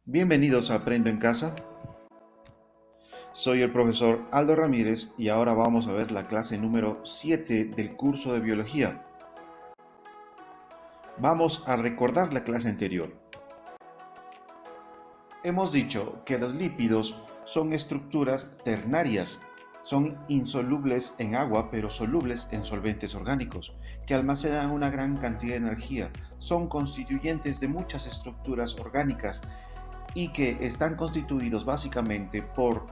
Bienvenidos a Aprendo en Casa. Soy el profesor Aldo Ramírez y ahora vamos a ver la clase número 7 del curso de biología. Vamos a recordar la clase anterior. Hemos dicho que los lípidos son estructuras ternarias, son insolubles en agua pero solubles en solventes orgánicos, que almacenan una gran cantidad de energía, son constituyentes de muchas estructuras orgánicas y que están constituidos básicamente por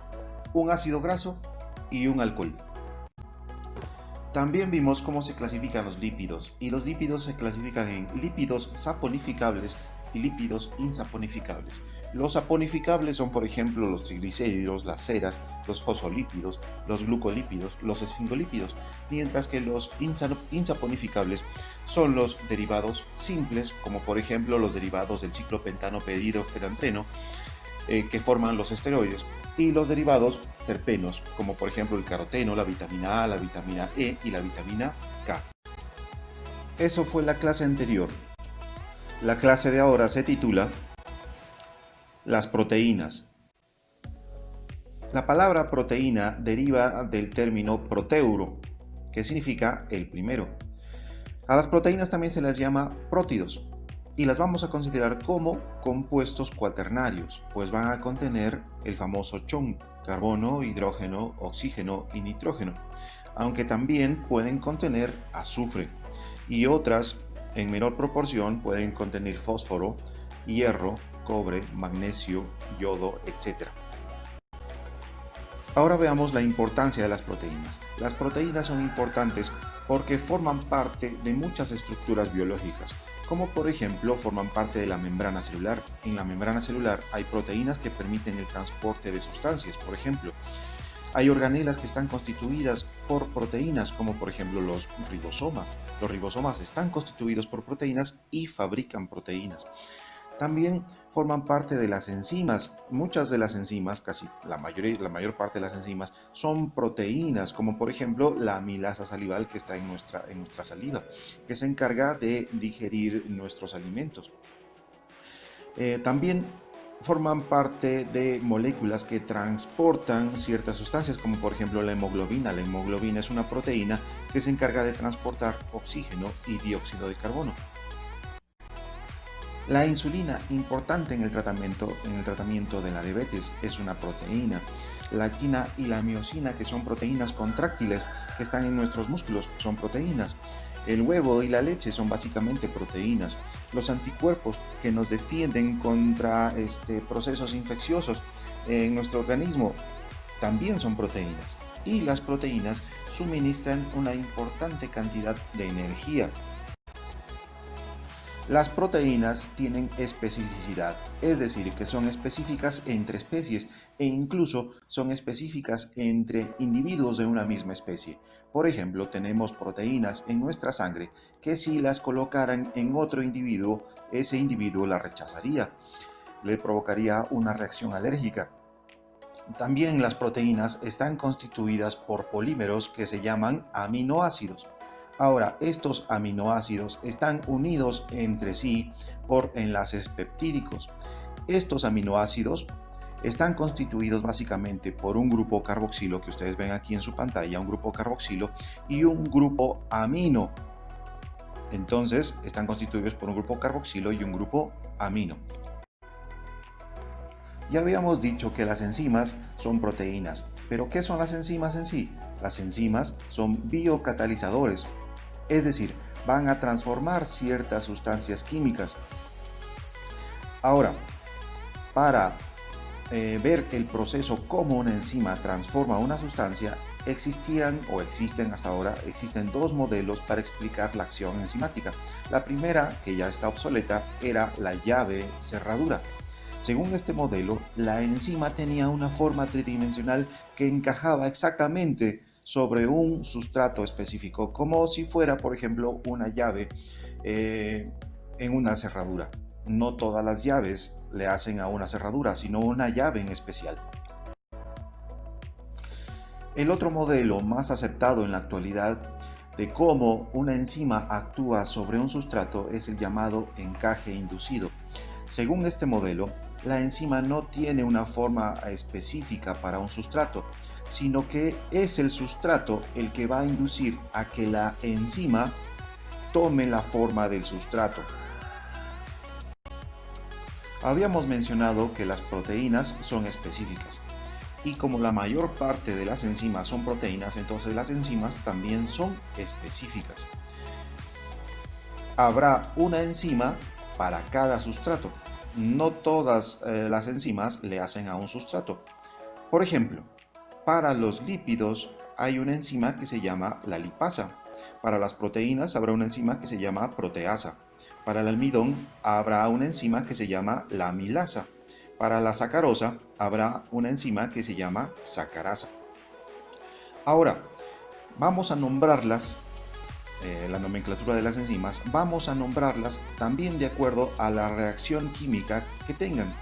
un ácido graso y un alcohol. También vimos cómo se clasifican los lípidos, y los lípidos se clasifican en lípidos saponificables y lípidos insaponificables. Los saponificables son, por ejemplo, los triglicéridos, las ceras, los fosfolípidos, los glucolípidos, los esfingolípidos, mientras que los insaponificables son los derivados simples, como por ejemplo los derivados del ciclopentano pehidroxetantreno, que forman los esteroides, y los derivados terpenos, como por ejemplo el caroteno, la vitamina A, la vitamina E y la vitamina K. Eso fue la clase anterior. La clase de ahora se titula Las proteínas. La palabra proteína deriva del término proteuro, que significa el primero. A las proteínas también se las llama prótidos, y las vamos a considerar como compuestos cuaternarios, pues van a contener el famoso CHON, carbono, hidrógeno, oxígeno y nitrógeno, aunque también pueden contener azufre, y otras en menor proporción pueden contener fósforo, hierro, cobre, magnesio, yodo, etc. Ahora veamos la importancia de las proteínas. Las proteínas son importantes porque forman parte de muchas estructuras biológicas, como por ejemplo forman parte de la membrana celular. En la membrana celular hay proteínas que permiten el transporte de sustancias, por ejemplo. Hay organelas que están constituidas por proteínas, como por ejemplo los ribosomas. Los ribosomas están constituidos por proteínas y fabrican proteínas. También forman parte de las enzimas. Muchas de las enzimas, casi la mayor parte de las enzimas, son proteínas, como por ejemplo la amilasa salival que está en nuestra saliva, que se encarga de digerir nuestros alimentos. También forman parte de moléculas que transportan ciertas sustancias, como por ejemplo la hemoglobina. La hemoglobina es una proteína que se encarga de transportar oxígeno y dióxido de carbono. La insulina, importante en el tratamiento de la diabetes, es una proteína. La actina y la miosina, que son proteínas contráctiles que están en nuestros músculos, son proteínas. El huevo y la leche son básicamente proteínas. Los anticuerpos que nos defienden contra procesos infecciosos en nuestro organismo también son proteínas. Y las proteínas suministran una importante cantidad de energía. Las proteínas tienen especificidad, es decir, que son específicas entre especies e incluso son específicas entre individuos de una misma especie. Por ejemplo, tenemos proteínas en nuestra sangre que si las colocaran en otro individuo, ese individuo las rechazaría, le provocaría una reacción alérgica. También las proteínas están constituidas por polímeros que se llaman aminoácidos. Ahora, estos aminoácidos están unidos entre sí por enlaces peptídicos. Estos aminoácidos están constituidos básicamente por un grupo carboxilo que ustedes ven aquí en su pantalla, un grupo carboxilo y un grupo amino. Entonces, están constituidos por un grupo carboxilo y un grupo amino. Ya habíamos dicho que las enzimas son proteínas, pero ¿qué son las enzimas en sí? Las enzimas son biocatalizadores, es decir, van a transformar ciertas sustancias químicas. Ahora, para ver el proceso cómo una enzima transforma una sustancia, existen hasta ahora dos modelos para explicar la acción enzimática. La primera, que ya está obsoleta, era la llave cerradura. Según este modelo, la enzima tenía una forma tridimensional que encajaba exactamente sobre un sustrato específico, como si fuera, por ejemplo, una llave en una cerradura. No todas las llaves le hacen a una cerradura, sino una llave en especial. El otro modelo más aceptado en la actualidad de cómo una enzima actúa sobre un sustrato es el llamado encaje inducido. Según este modelo, la enzima no tiene una forma específica para un sustrato, sino que es el sustrato el que va a inducir a que la enzima tome la forma del sustrato. Habíamos mencionado que las proteínas son específicas, y como la mayor parte de las enzimas son proteínas, entonces las enzimas también son específicas. Habrá una enzima para cada sustrato. No todas las enzimas le hacen a un sustrato. Por ejemplo, para los lípidos hay una enzima que se llama la lipasa. Para las proteínas habrá una enzima que se llama proteasa. Para el almidón habrá una enzima que se llama la amilasa. Para la sacarosa habrá una enzima que se llama sacarasa. Ahora, vamos a nombrarlas, la nomenclatura de las enzimas, vamos a nombrarlas también de acuerdo a la reacción química que tengan.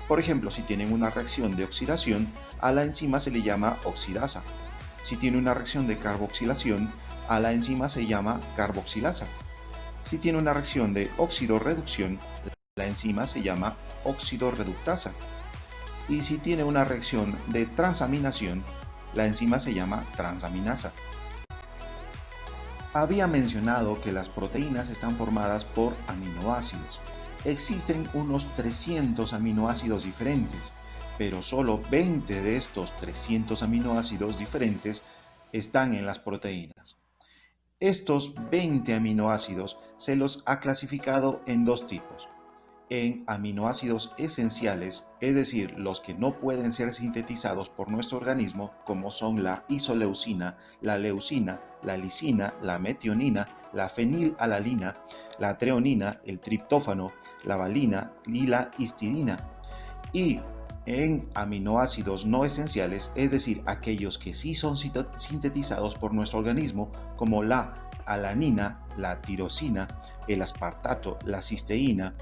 Por ejemplo, si tienen una reacción de oxidación, a la enzima se le llama oxidasa. Si tiene una reacción de carboxilación, a la enzima se llama carboxilasa. Si tiene una reacción de óxido-reducción, la enzima se llama óxido-reductasa. Y si tiene una reacción de transaminación, la enzima se llama transaminasa. Había mencionado que las proteínas están formadas por aminoácidos. Existen unos 300 aminoácidos diferentes, pero solo 20 de estos 300 aminoácidos diferentes están en las proteínas. Estos 20 aminoácidos se los ha clasificado en dos tipos: en aminoácidos esenciales, es decir, los que no pueden ser sintetizados por nuestro organismo, como son la isoleucina, la leucina, la lisina, la metionina, la fenilalanina, la treonina, el triptófano, la valina y la histidina. Y en aminoácidos no esenciales, es decir, aquellos que sí son sintetizados por nuestro organismo, como la alanina, la tirosina, el aspartato, la cisteína,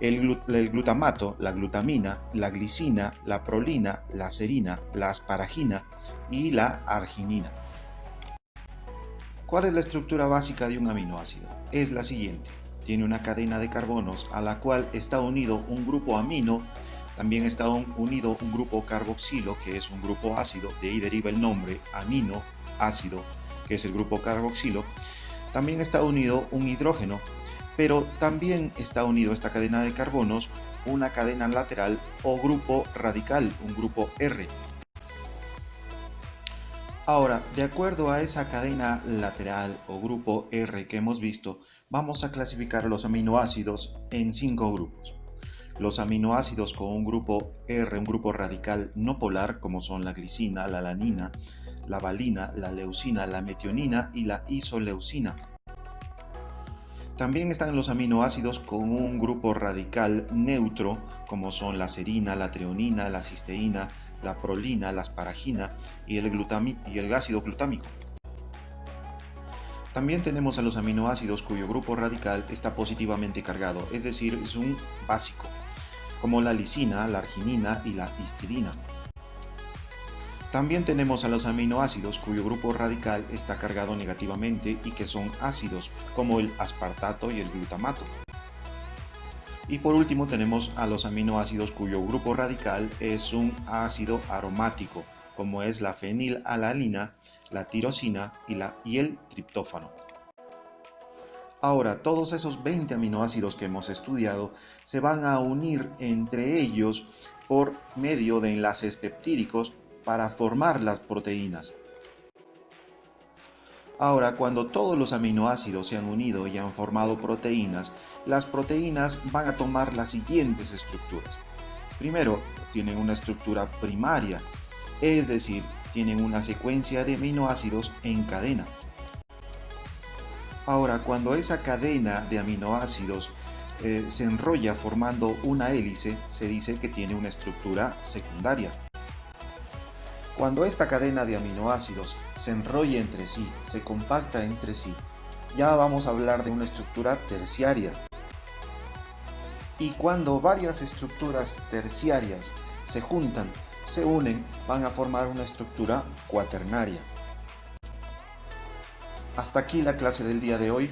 el glutamato, la glutamina, la glicina, la prolina, la serina, la asparagina y la arginina. ¿Cuál es la estructura básica de un aminoácido? Es la siguiente: tiene una cadena de carbonos a la cual está unido un grupo amino. También está unido un grupo carboxilo, que es un grupo ácido, de ahí deriva el nombre amino ácido, que es el grupo carboxilo. También está unido un hidrógeno, pero también está unido esta cadena de carbonos una cadena lateral o grupo radical, un grupo R. Ahora, de acuerdo a esa cadena lateral o grupo R que hemos visto, vamos a clasificar los aminoácidos en 5 grupos. Los aminoácidos con un grupo R, un grupo radical no polar, como son la glicina, la alanina, la valina, la leucina, la metionina y la isoleucina. También están los aminoácidos con un grupo radical neutro, como son la serina, la treonina, la cisteína, la prolina, la asparagina y el ácido glutámico. También tenemos a los aminoácidos cuyo grupo radical está positivamente cargado, es decir, es un básico, como la lisina, la arginina y la histidina. También tenemos a los aminoácidos cuyo grupo radical está cargado negativamente y que son ácidos, como el aspartato y el glutamato. Y por último tenemos a los aminoácidos cuyo grupo radical es un ácido aromático, como es la fenilalanina, la tirosina y el triptófano. Ahora, todos esos 20 aminoácidos que hemos estudiado se van a unir entre ellos por medio de enlaces peptídicos para formar las proteínas. Ahora, cuando todos los aminoácidos se han unido y han formado proteínas, las proteínas van a tomar las siguientes estructuras. Primero, tienen una estructura primaria, es decir, tienen una secuencia de aminoácidos en cadena. Ahora, cuando esa cadena de aminoácidos se enrolla formando una hélice, se dice que tiene una estructura secundaria. Cuando esta cadena de aminoácidos se enrolla entre sí, se compacta entre sí, ya vamos a hablar de una estructura terciaria. Y cuando varias estructuras terciarias se juntan, se unen, van a formar una estructura cuaternaria. Hasta aquí la clase del día de hoy.